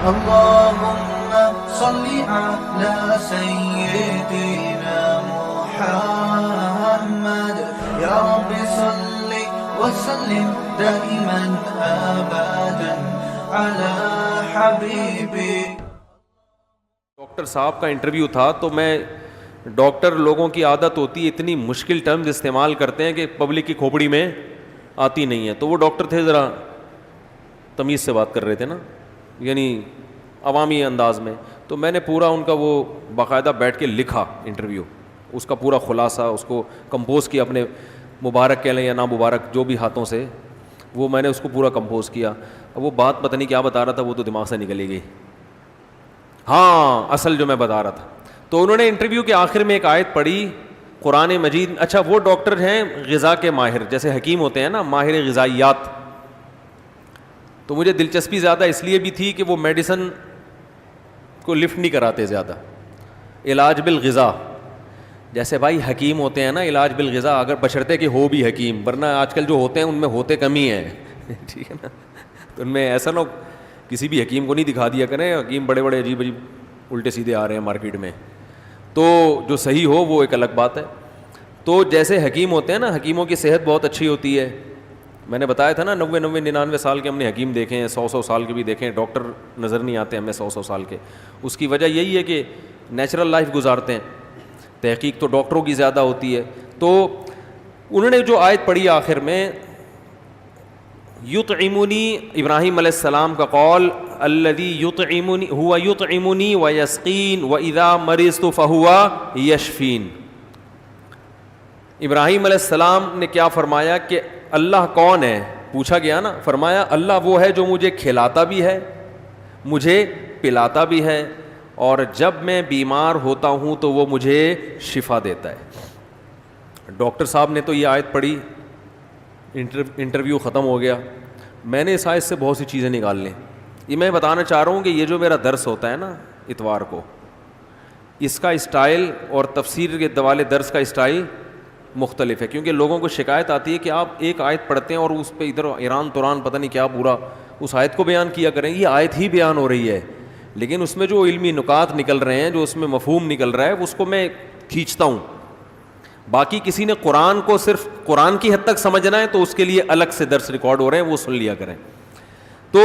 اللهم صل على سيدنا محمد يا رب صل وسلم دائما ابدا على حبيبي. ڈاکٹر صاحب کا انٹرویو تھا تو میں ڈاکٹر لوگوں کی عادت ہوتی ہے اتنی مشکل ٹرمز استعمال کرتے ہیں کہ پبلک کی کھوپڑی میں آتی نہیں ہے. تو وہ ڈاکٹر تھے ذرا تمیز سے بات کر رہے تھے نا, یعنی عوامی انداز میں. تو میں نے پورا ان کا وہ باقاعدہ بیٹھ کے لکھا انٹرویو, اس کا پورا خلاصہ اس کو کمپوز کیا, اپنے مبارک کہہ لیں یا نامبارک جو بھی ہاتھوں سے, وہ میں نے اس کو پورا کمپوز کیا. اب وہ بات پتہ نہیں کیا بتا رہا تھا, وہ تو دماغ سے نکلی گئی. ہاں اصل جو میں بتا رہا تھا, تو انہوں نے انٹرویو کے آخر میں ایک آیت پڑھی قرآن مجید. اچھا وہ ڈاکٹر ہیں غذا کے ماہر, جیسے حکیم ہوتے ہیں نا, ماہر غذائیات. تو مجھے دلچسپی زیادہ اس لیے بھی تھی کہ وہ میڈیسن کو لفٹ نہیں کراتے زیادہ, علاج بالغذا. جیسے بھائی حکیم ہوتے ہیں نا, علاج بالغذا, اگر بشرطے کہ ہو بھی حکیم, ورنہ آج کل جو ہوتے ہیں ان میں ہوتے کم ہی ہیں. ٹھیک ہے نا, تو ان میں ایسا نہ کسی بھی حکیم کو نہیں دکھا دیا کریں, حکیم بڑے بڑے عجیب عجیب الٹے سیدھے آ رہے ہیں مارکیٹ میں. تو جو صحیح ہو وہ ایک الگ بات ہے. تو جیسے حکیم ہوتے ہیں نا, حکیموں کی صحت بہت اچھی ہوتی ہے. میں نے بتایا تھا نا 90-99 سال کے ہم نے حکیم دیکھے ہیں, 100 سال کے بھی دیکھے ہیں. ڈاکٹر نظر نہیں آتے ہمیں 100 سال کے. اس کی وجہ یہی ہے کہ نیچرل لائف گزارتے ہیں, تحقیق تو ڈاکٹروں کی زیادہ ہوتی ہے. تو انہوں نے جو آیت پڑھی آخر میں, یطعمنی, ابراہیم علیہ السلام کا قول, الذی یطعمنی هو یطعمنی ویسقین واذا مرضت فهو یشفین. ابراہیم علیہ السلام نے کیا فرمایا کہ اللہ کون ہے, پوچھا گیا نا, فرمایا اللہ وہ ہے جو مجھے کھلاتا بھی ہے, مجھے پلاتا بھی ہے, اور جب میں بیمار ہوتا ہوں تو وہ مجھے شفا دیتا ہے. ڈاکٹر صاحب نے تو یہ آیت پڑھی, انٹرویو ختم ہو گیا. میں نے اس آیت سے بہت سی چیزیں نکال لیں. یہ میں بتانا چاہ رہا ہوں کہ یہ جو میرا درس ہوتا ہے نا اتوار کو, اس کا اسٹائل اور تفسیر کے دوالے درس کا اسٹائل مختلف ہے. کیونکہ لوگوں کو شکایت آتی ہے کہ آپ ایک آیت پڑھتے ہیں اور اس پہ ادھر ایران توران پتہ نہیں کیا پورا اس آیت کو بیان کیا کریں. یہ آیت ہی بیان ہو رہی ہے, لیکن اس میں جو علمی نکات نکل رہے ہیں, جو اس میں مفہوم نکل رہا ہے, اس کو میں کھینچتا ہوں. باقی کسی نے قرآن کو صرف قرآن کی حد تک سمجھنا ہے تو اس کے لیے الگ سے درس ریکارڈ ہو رہے ہیں, وہ سن لیا کریں. تو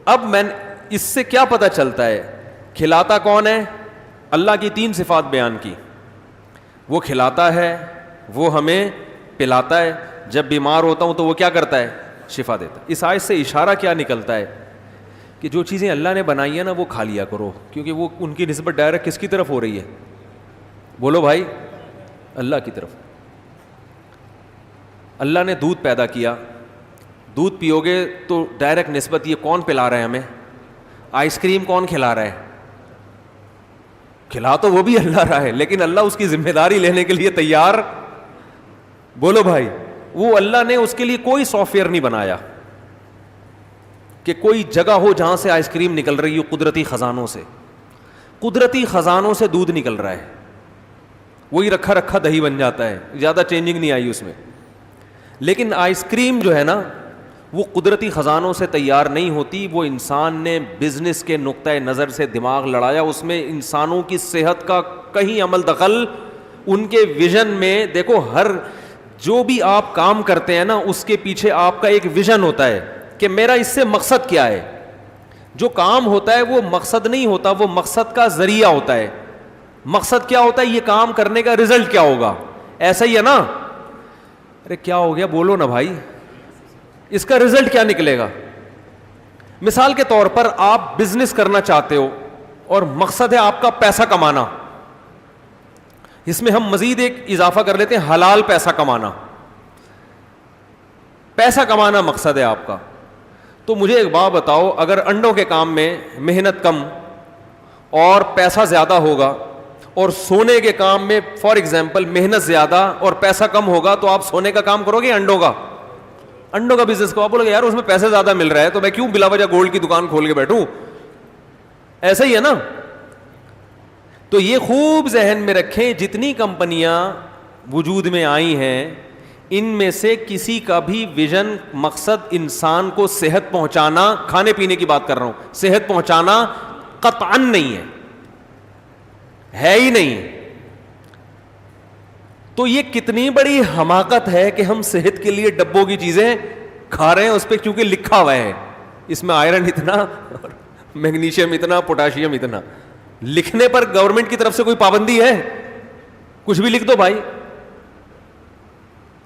اب میں اس سے کیا پتہ چلتا ہے, کھلاتا کون ہے؟ اللہ کی 3 صفات بیان کی. وہ کھلاتا ہے, وہ ہمیں پلاتا ہے, جب بیمار ہوتا ہوں تو وہ کیا کرتا ہے؟ شفا دیتا ہے. اس آیت سے اشارہ کیا نکلتا ہے کہ جو چیزیں اللہ نے بنائی ہیں نا وہ کھا لیا کرو, کیونکہ وہ ان کی نسبت ڈائریکٹ کس کی طرف ہو رہی ہے؟ بولو بھائی, اللہ کی طرف. اللہ نے دودھ پیدا کیا, دودھ پیو گے تو ڈائریکٹ نسبت یہ کون پلا رہا ہے ہمیں؟ آئس کریم کون کھلا رہا ہے؟ کھلا تو وہ بھی اللہ رہا ہے, لیکن اللہ اس کی ذمہ داری لینے کے لیے تیار. بولو بھائی, وہ اللہ نے اس کے لیے کوئی سافٹ ویئر نہیں بنایا کہ کوئی جگہ ہو جہاں سے آئس کریم نکل رہی ہو. قدرتی خزانوں سے, قدرتی خزانوں سے دودھ نکل رہا ہے, وہی رکھا رکھا دہی بن جاتا ہے, زیادہ چینجنگ نہیں آئی اس میں. لیکن آئس کریم جو ہے نا وہ قدرتی خزانوں سے تیار نہیں ہوتی, وہ انسان نے بزنس کے نقطۂ نظر سے دماغ لڑایا, اس میں انسانوں کی صحت کا کہیں عمل دخل ان کے ویژن میں. دیکھو ہر جو بھی آپ کام کرتے ہیں نا اس کے پیچھے آپ کا ایک ویژن ہوتا ہے کہ میرا اس سے مقصد کیا ہے. جو کام ہوتا ہے وہ مقصد نہیں ہوتا, وہ مقصد کا ذریعہ ہوتا ہے. مقصد کیا ہوتا ہے؟ یہ کام کرنے کا رزلٹ کیا ہوگا. ایسا ہی ہے نا. ارے کیا ہو گیا, بولو نا بھائی, اس کا رزلٹ کیا نکلے گا؟ مثال کے طور پر آپ بزنس کرنا چاہتے ہو اور مقصد ہے آپ کا پیسہ کمانا. اس میں ہم مزید ایک اضافہ کر لیتے ہیں, حلال پیسہ کمانا. پیسہ کمانا مقصد ہے آپ کا. تو مجھے ایک بات بتاؤ, اگر انڈوں کے کام میں محنت کم اور پیسہ زیادہ ہوگا, اور سونے کے کام میں فار ایگزامپل محنت زیادہ اور پیسہ کم ہوگا, تو آپ سونے کا کام کرو گے انڈوں کا؟ انڈوں کا بزنس کو آپ بولو گے یار اس میں پیسے زیادہ مل رہا ہے تو میں کیوں بلا وجہ گولڈ کی دکان کھول کے بیٹھوں. ایسا ہی ہے نا. تو یہ خوب ذہن میں رکھیں, جتنی کمپنیاں وجود میں آئی ہیں ان میں سے کسی کا بھی ویژن مقصد انسان کو صحت پہنچانا، کھانے پینے کی بات کر رہا ہوں، صحت پہنچانا قطعاً نہیں ہے ہی نہیں. تو یہ کتنی بڑی حماقت ہے کہ ہم صحت کے لیے ڈبوں کی چیزیں کھا رہے ہیں، اس پہ کیونکہ لکھا ہوا ہے اس میں آئرن اتنا، میگنیشیم اتنا، پوٹاشیم اتنا. لکھنے پر گورنمنٹ کی طرف سے کوئی پابندی ہے؟ کچھ بھی لکھ دو بھائی،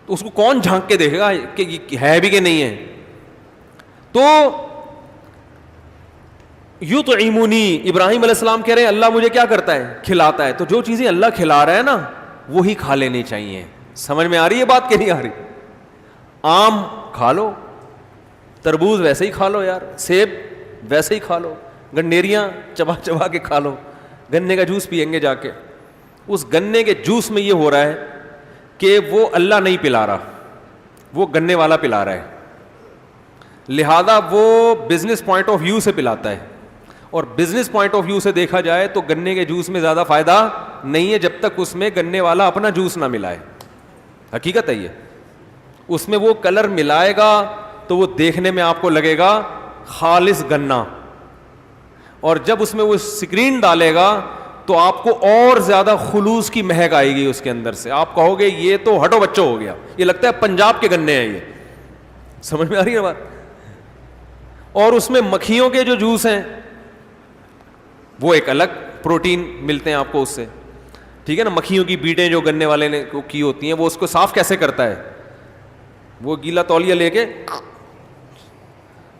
تو اس کو کون جھانک کے دیکھے گا کہ یہ ہے بھی کہ نہیں ہے؟ تو یطعمنی، ابراہیم علیہ السلام کہہ رہے ہیں اللہ مجھے کیا کرتا ہے؟ کھلاتا ہے. تو جو چیزیں اللہ کھلا رہا ہے نا وہی کھا لینی چاہیے. سمجھ میں آ رہی ہے بات کہ نہیں آ رہی؟ آم کھا لو، تربوز ویسے ہی کھا لو یار، سیب ویسے ہی کھا لو، گنڈیریاں چبا چبا کے کھا لو، گنے کا جوس پئیں گے جا کے. اس گنے کے جوس میں یہ ہو رہا ہے کہ وہ اللہ نہیں پلا رہا، وہ گنے والا پلا رہا ہے، لہذا وہ بزنس پوائنٹ آف ویو سے پلاتا ہے. اور بزنس پوائنٹ آف ویو سے دیکھا جائے تو گنے کے جوس میں زیادہ فائدہ نہیں ہے جب تک اس میں گنے والا اپنا جوس نہ ملائے. حقیقت ہے یہ. اس میں وہ کلر ملائے گا تو وہ دیکھنے میں آپ کو لگے گا خالص گنا، اور جب اس میں وہ اسکرین ڈالے گا تو آپ کو اور زیادہ خلوص کی مہک آئے گی اس کے اندر سے. آپ کہو گے یہ تو ہٹو بچو ہو گیا، یہ لگتا ہے پنجاب کے گنے ہیں. یہ سمجھ میں آ رہی ہے بات؟ اور اس میں مکھیوں کے جو جوس ہیں وہ ایک الگ پروٹین ملتے ہیں آپ کو اس سے، ٹھیک ہے نا. مکھیوں کی بیٹیں جو گنے والے نے کی ہوتی ہیں، وہ اس کو صاف کیسے کرتا ہے؟ وہ گیلا تولیہ لے کے،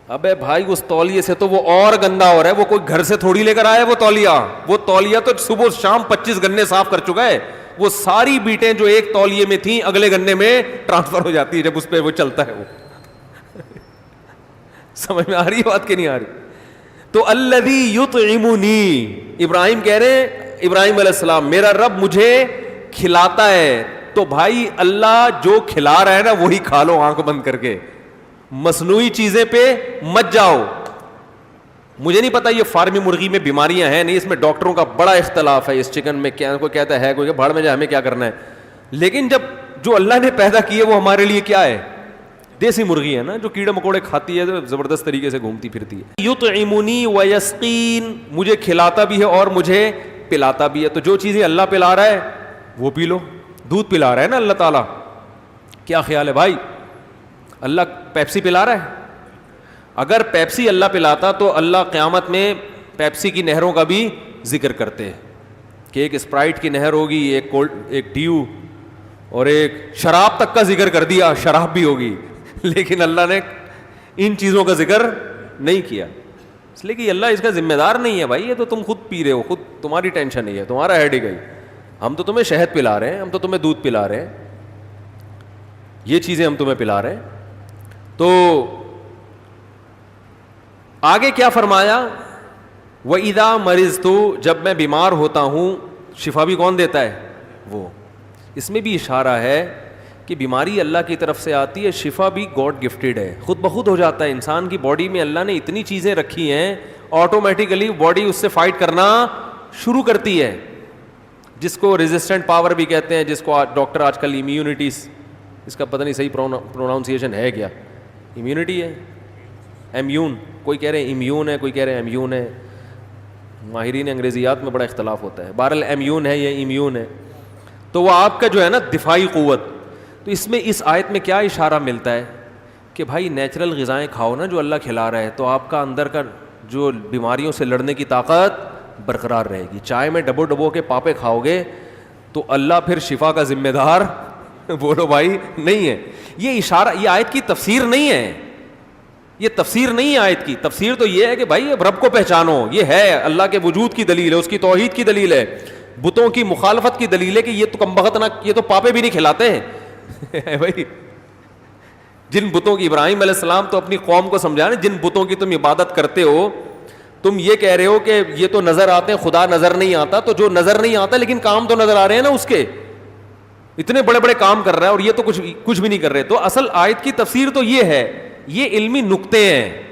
ابے بھائی اس تولیے سے تو وہ اور گندا ہو رہا ہے. وہ کوئی گھر سے تھوڑی لے کر آیا وہ تولیہ تو صبح شام 25 گنے صاف کر چکا ہے. وہ ساری بیٹیں جو ایک تولیے میں تھیں اگلے گنے میں ٹرانسفر ہو جاتی ہے جب اس پہ وہ چلتا ہے. وہ سمجھ میں آ رہی ہے بات کہ نہیں آ رہی؟ تو الذی یطعمنی، ابراہیم کہہ رہے ہیں، ابراہیم علیہ السلام میرا رب مجھے کھلاتا ہے. تو بھائی اللہ جو کھلا رہا ہے نا وہی کھا لو آنکھ بند کر کے، مصنوعی چیزیں پہ مت جاؤ. مجھے نہیں پتا یہ فارمی مرغی میں بیماریاں ہیں نہیں، اس میں ڈاکٹروں کا بڑا اختلاف ہے. اس چکن میں کیا کوئی کہتا ہے، کوئی کہ بھاڑ میں جائے ہمیں کیا کرنا ہے. لیکن جب جو اللہ نے پیدا کی ہے وہ ہمارے لیے کیا ہے؟ دیسی مرغی ہے نا جو کیڑے مکوڑے کھاتی ہے، تو زبردست طریقے سے گھومتی پھرتی ہے. یطعمنی ویسقین، مجھے کھلاتا بھی ہے اور مجھے پلاتا بھی ہے. تو جو چیزیں اللہ پلا رہا ہے وہ پی لو. دودھ پلا رہا ہے نا اللہ تعالیٰ، کیا خیال ہے بھائی؟ اللہ پیپسی پلا رہا ہے. اگر پیپسی اللہ پلاتا تو اللہ قیامت میں پیپسی کی نہروں کا بھی ذکر کرتے ہیں کہ ایک اسپرائٹ کی نہر ہوگی، ایک ڈیو، اور ایک شراب تک کا ذکر کر دیا، شراب بھی ہوگی. لیکن اللہ نے ان چیزوں کا ذکر نہیں کیا، اس لیے کہ اللہ اس کا ذمہ دار نہیں ہے. بھائی یہ تو تم خود پی رہے ہو، خود تمہاری ٹینشن نہیں ہے، تمہارا ہیڈ ہی گئی. ہم تو تمہیں شہد پلا رہے ہیں، ہم تو تمہیں دودھ پلا رہے ہیں، یہ چیزیں ہم تمہیں پلا رہے ہیں. تو آگے کیا فرمایا؟ وَإِذَا مَرِضْتُ، جب میں بیمار ہوتا ہوں. شفا بھی کون دیتا ہے؟ وہ. اس میں بھی اشارہ ہے کہ بیماری اللہ کی طرف سے آتی ہے، شفا بھی گاڈ گفٹیڈ ہے، خود بخود ہو جاتا ہے. انسان کی باڈی میں اللہ نے اتنی چیزیں رکھی ہیں، آٹومیٹیکلی باڈی اس سے فائٹ کرنا شروع کرتی ہے، جس کو ریزسٹنٹ پاور بھی کہتے ہیں، جس کو ڈاکٹر آج کل امیونٹیز، اس کا پتہ نہیں صحیح پروناؤنسیشن ہے کیا، امیونٹی ہے، امیون، کوئی کہہ رہے ہیں امیون ہے، کوئی کہہ رہے ہیں امیون ہے. ماہرین انگریزیات میں بڑا اختلاف ہوتا ہے. بہرحال امیون ہے یا امیون ہے. تو وہ آپ کا جو ہے نا دفاعی قوت. تو اس میں اس آیت میں کیا اشارہ ملتا ہے کہ بھائی نیچرل غذائیں کھاؤ نا جو اللہ کھلا رہا ہے، تو آپ کا اندر کا جو بیماریوں سے لڑنے کی طاقت برقرار رہے گی. چائے میں ڈبو ڈبو کے پاپے کھاؤ گے تو اللہ پھر شفا کا ذمہ دار بولو بھائی نہیں ہے. یہ اشارہ، یہ آیت کی تفسیر نہیں ہے، یہ تفسیر نہیں ہے آیت کی. تفسیر تو یہ ہے کہ بھائی اب رب کو پہچانو، یہ ہے اللہ کے وجود کی دلیل ہے، اس کی توحید کی دلیل ہے، بتوں کی مخالفت کی دلیل ہے کہ یہ تو کم بخت نہ، یہ تو پاپے بھی نہیں کھلاتے ہیں. بھائی جن بتوں کی، ابراہیم علیہ السلام تو اپنی قوم کو سمجھا نا، جن بتوں کی تم عبادت کرتے ہو، تم یہ کہہ رہے ہو کہ یہ تو نظر آتے ہیں، خدا نظر نہیں آتا. تو جو نظر نہیں آتا لیکن کام تو نظر آ رہے ہیں نا اس کے، اتنے بڑے بڑے کام کر رہا ہے اور یہ تو کچھ بھی نہیں کر رہے. تو اصل آیت کی تفسیر تو یہ ہے، یہ علمی نقطے ہیں.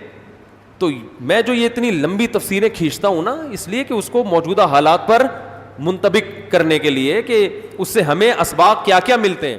تو میں جو یہ اتنی لمبی تفسیریں کھینچتا ہوں نا، اس لیے کہ اس کو موجودہ حالات پر منطبق کرنے کے لیے کہ اس سے ہمیں اسباق کیا کیا ملتے ہیں.